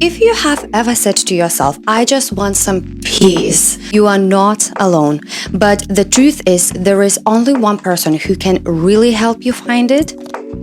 If you have ever said to yourself, I just want some peace, you are not alone. But the truth is, there is only one person who can really help you find it.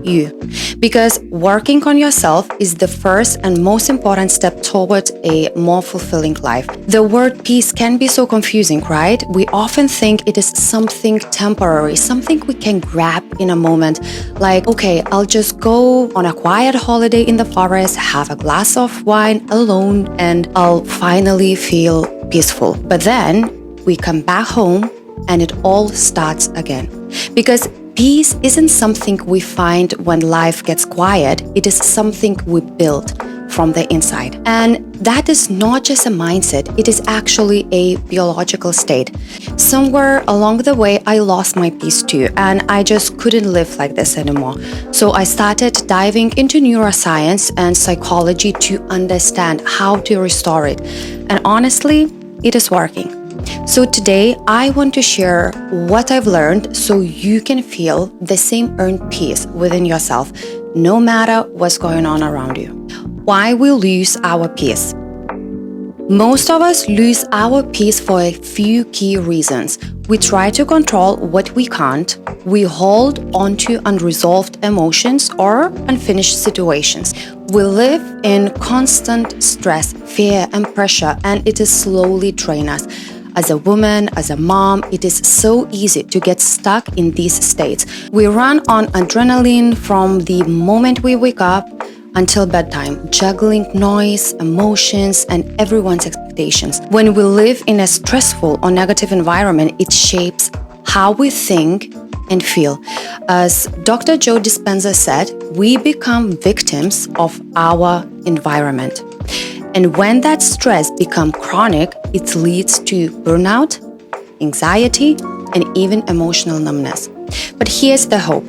You. Because working on yourself is the first and most important step towards a more fulfilling life. The word peace can be so confusing, right? We often think it is something temporary, something we can grab in a moment. Like, okay, I'll just go on a quiet holiday in the forest, have a glass of wine alone, and I'll finally feel peaceful. But then we come back home and it all starts again. Because peace isn't something we find when life gets quiet, it is something we build from the inside. And that is not just a mindset, it is actually a biological state. Somewhere along the way, I lost my peace too, and I just couldn't live like this anymore. So I started diving into neuroscience and psychology to understand how to restore it. And honestly, it is working. So today, I want to share what I've learned so you can feel the same earned peace within yourself, no matter what's going on around you. Why we lose our peace. Most of us lose our peace for a few key reasons. We try to control what we can't. We hold on to unresolved emotions or unfinished situations. We live in constant stress, fear, and pressure, and it is slowly draining us. As a woman, as a mom, it is so easy to get stuck in these states. We run on adrenaline from the moment we wake up until bedtime, juggling noise, emotions, and everyone's expectations. When we live in a stressful or negative environment, it shapes how we think and feel. As Dr. Joe Dispenza said, we become victims of our environment. And when that stress becomes chronic, it leads to burnout, anxiety, and even emotional numbness. But here's the hope.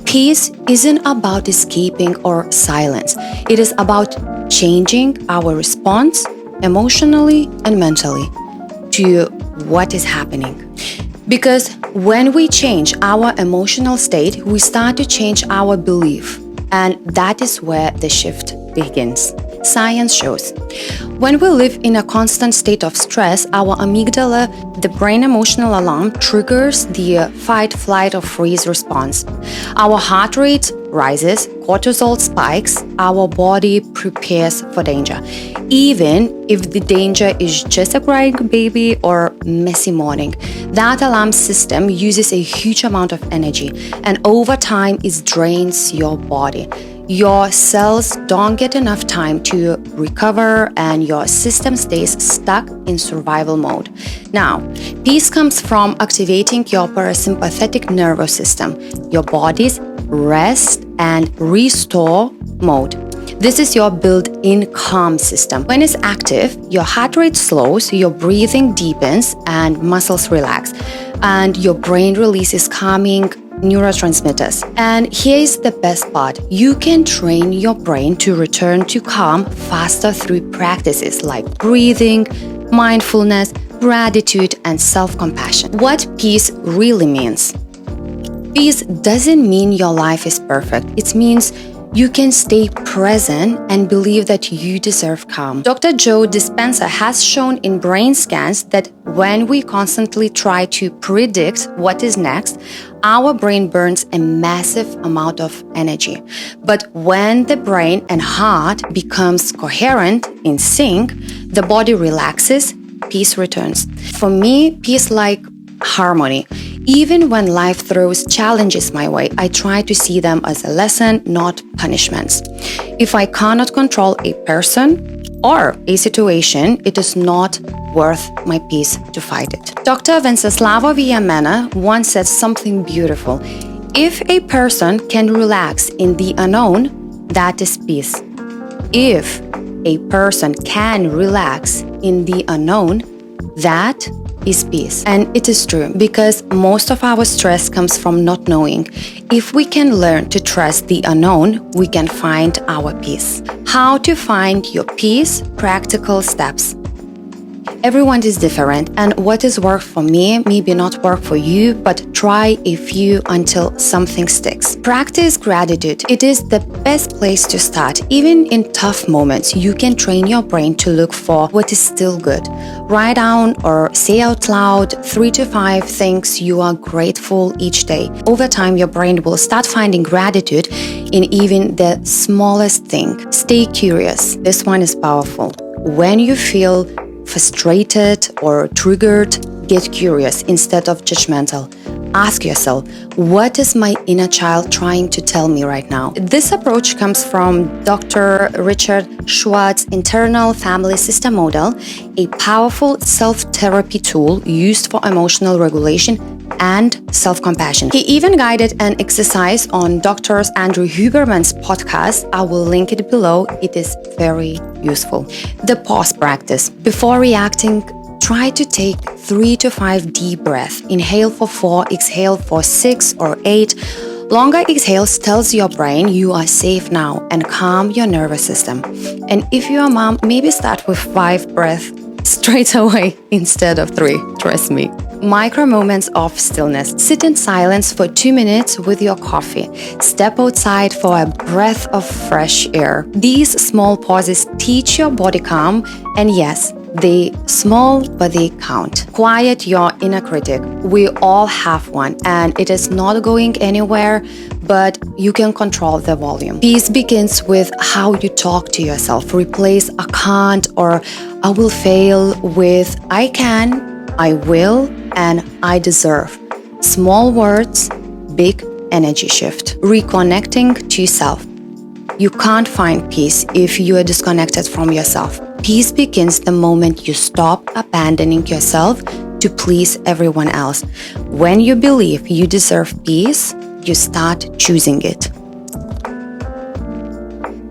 Peace isn't about escaping or silence. It is about changing our response emotionally and mentally to what is happening. Because when we change our emotional state, we start to change our belief. And that is where the shift begins. Science shows. When we live in a constant state of stress, our amygdala, the brain emotional alarm, triggers the fight, flight, or freeze response. Our heart rate rises, cortisol spikes, our body prepares for danger. Even if the danger is just a crying baby or messy morning, that alarm system uses a huge amount of energy, and over time it drains your body. Your cells don't get enough time to recover and your system stays stuck in survival mode. Now, peace comes from activating your parasympathetic nervous system, your body's rest and restore mode. This is your built-in calm system. When it's active, your heart rate slows, your breathing deepens, and muscles relax, and your brain releases calming neurotransmitters. And here's the best part. You can train your brain to return to calm faster through practices like breathing, mindfulness, gratitude, and self-compassion. What peace really means. Peace doesn't mean your life is perfect. It means you can stay present and believe that you deserve calm. Dr. Joe Dispenza has shown in brain scans that when we constantly try to predict what is next, our brain burns a massive amount of energy. But when the brain and heart becomes coherent, in sync, the body relaxes, peace returns. For me, peace like harmony. Even when life throws challenges my way, I try to see them as a lesson, not punishments. If I cannot control a person or a situation, it is not worth my peace to fight it. Dr. Wenceslava Viamena once said something beautiful. If a person can relax in the unknown, that is peace. If a person can relax in the unknown, that is peace. And it is true, because most of our stress comes from not knowing. If we can learn to trust the unknown, we can find our peace. How to find your peace? Practical steps. Everyone is different, and what is worked for me maybe not work for you, but try a few until something sticks. Practice gratitude. It is the best place to start. Even in tough moments, you can train your brain to look for what is still good. Write down or say out loud 3 to 5 things you are grateful each day. Over time, your brain will start finding gratitude in even the smallest thing. Stay curious. This one is powerful. When you feel frustrated or triggered, get curious instead of judgmental. Ask yourself, what is my inner child trying to tell me right now? This approach comes from Dr. Richard Schwartz's internal family system model, a powerful self-therapy tool used for emotional regulation and self-compassion. He even guided an exercise on Dr. Andrew Huberman's podcast. I will link it below. It is very useful. The pause practice. Before reacting, try to take 3 to 5 deep breaths. Inhale for 4, exhale for 6 or 8. Longer exhales tells your brain you are safe now and calm your nervous system. And if you're a mom, maybe start with 5 breaths straight away instead of 3. Trust me. Micro moments of stillness. Sit in silence for 2 minutes with your coffee. Step outside for a breath of fresh air. These small pauses teach your body calm, and yes, they small, but they count. Quiet your inner critic. We all have one, and it is not going anywhere, but you can control the volume. Peace begins with how you talk to yourself. Replace I can't or I will fail with I can, I will, and I deserve. Small words, big energy shift. Reconnecting to yourself. You can't find peace if you are disconnected from yourself. Peace begins the moment you stop abandoning yourself to please everyone else. When you believe you deserve peace, you start choosing it.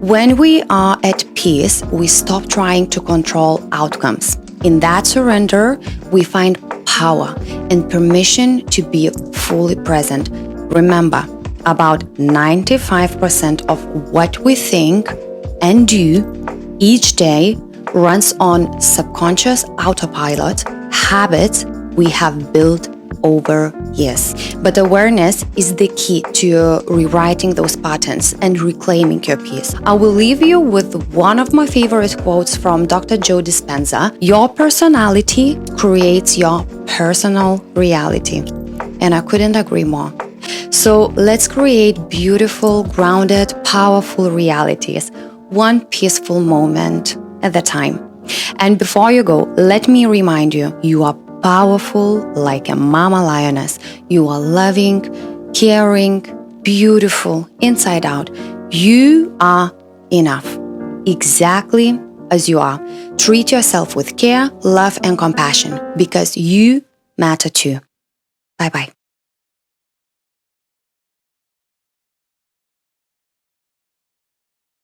When we are at peace, we stop trying to control outcomes. In that surrender, we find power and permission to be fully present. Remember, about 95% of what we think and do each day runs on subconscious autopilot habits we have built over years. But awareness is the key to rewriting those patterns and reclaiming your peace. I will leave you with one of my favorite quotes from Dr. Joe Dispenza. Your personality creates your personal reality. And I couldn't agree more. So let's create beautiful, grounded, powerful realities, one peaceful moment at a time. And before you go, let me remind you, you are powerful like a mama lioness. You are loving, caring, beautiful, inside out. You are enough, exactly as you are. Treat yourself with care, love, and compassion because you matter too. Bye-bye.